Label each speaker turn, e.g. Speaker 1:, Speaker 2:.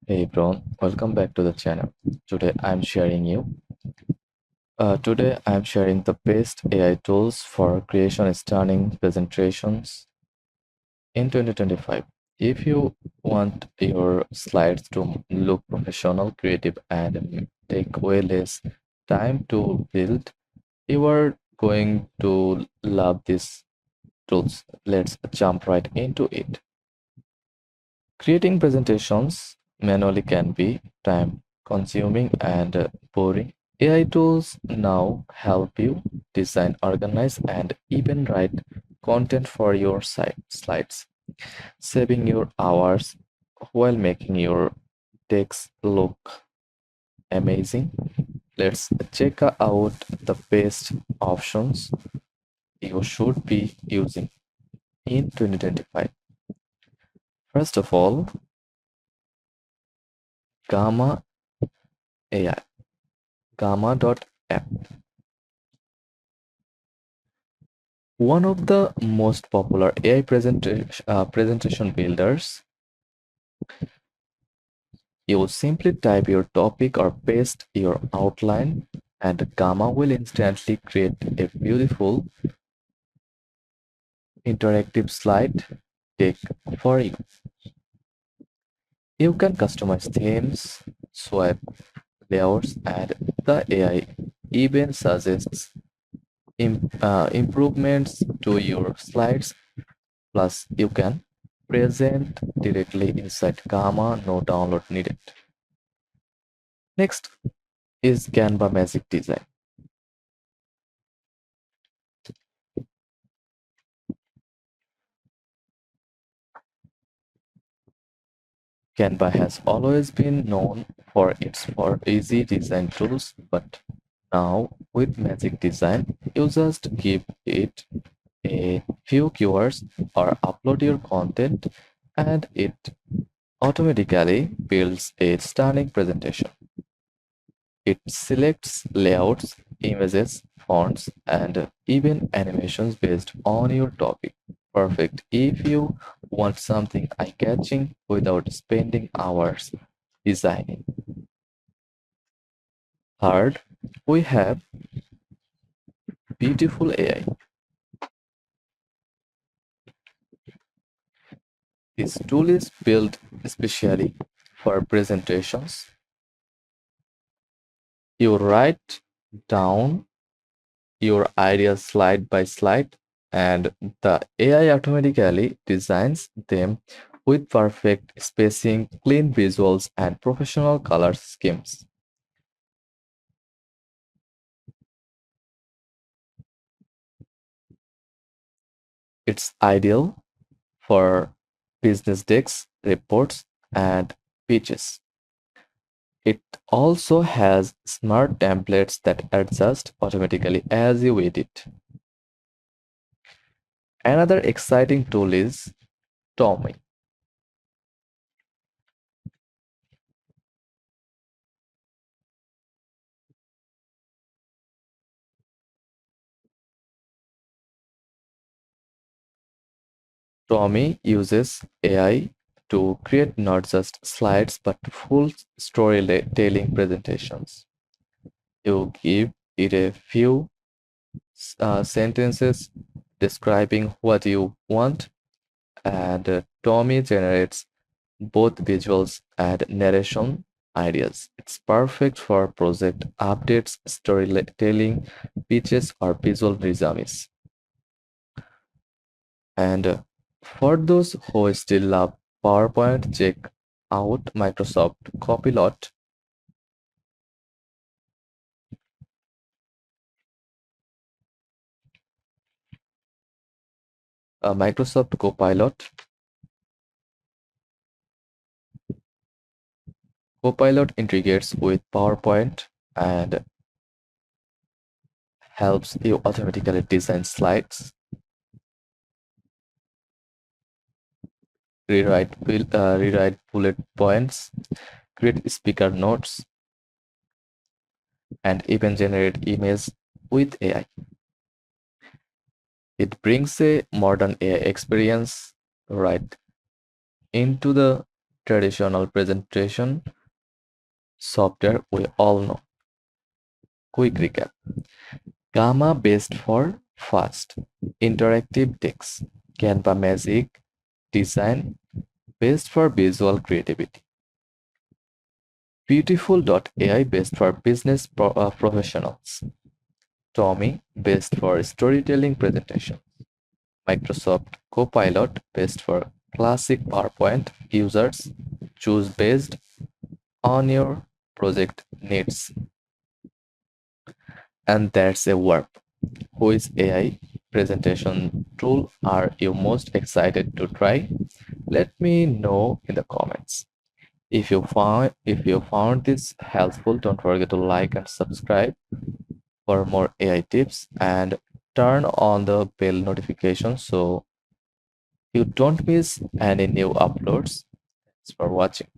Speaker 1: Hey bro, welcome back to the channel. Today I'm sharing the best AI tools for creation stunning presentations in 2025. If you want your slides to look professional, creative, and take way less time to build, you are going to love these tools. Let's jump right into it. Creating presentations manually can be time consuming and boring. AI tools now help you design, organize, and even write content for your slides, saving your hours while making your text look amazing. Let's check out the best options you should be using in 2025. First of all, Gamma AI. Gamma.app. One of the most popular AI presentation builders. You simply type your topic or paste your outline, and Gamma will instantly create a beautiful interactive slide deck for you. You can customize themes, swipe layouts, and the AI even suggests improvements to your slides. Plus, you can present directly inside Gamma, no download needed. Next is Canva Magic Design. Canva has always been known for its easy design tools, but now with Magic Design, you just give it a few keywords or upload your content and it automatically builds a stunning presentation. It selects layouts, images, fonts, and even animations based on your topic. Perfect if you want something eye-catching without spending hours designing. Third, we have Beautiful AI. This tool is built especially for presentations. You write down your ideas slide by slide, and the AI automatically designs them with perfect spacing, clean visuals, and professional color schemes. It's ideal for business decks, reports, and pitches. It also has smart templates that adjust automatically as you edit. Another exciting tool is Tommy. Tommy uses AI to create not just slides but full storytelling presentations. You give it a few sentences describing what you want, and Tommy generates both visuals and narration ideas. It's perfect for project updates, storytelling, pitches, or visual resumes. And for those who still love PowerPoint, check out Microsoft Copilot. Microsoft Copilot integrates with PowerPoint and helps you automatically design slides, rewrite bullet points, create speaker notes, and even generate emails with AI. It brings a modern AI experience right into the traditional presentation software we all know. Quick recap. Gamma based for fast, interactive text. Canva Magic Design based for visual creativity. Beautiful.ai based for business professionals. Tommy based for storytelling presentation. Microsoft Copilot based for classic PowerPoint users. Choose based on your project needs. And that's a verb. Which AI presentation tool are you most excited to try? Let me know in the comments. If you found this helpful, don't forget to like and subscribe for more AI tips and turn on the bell notification so you don't miss any new uploads. Thanks for watching.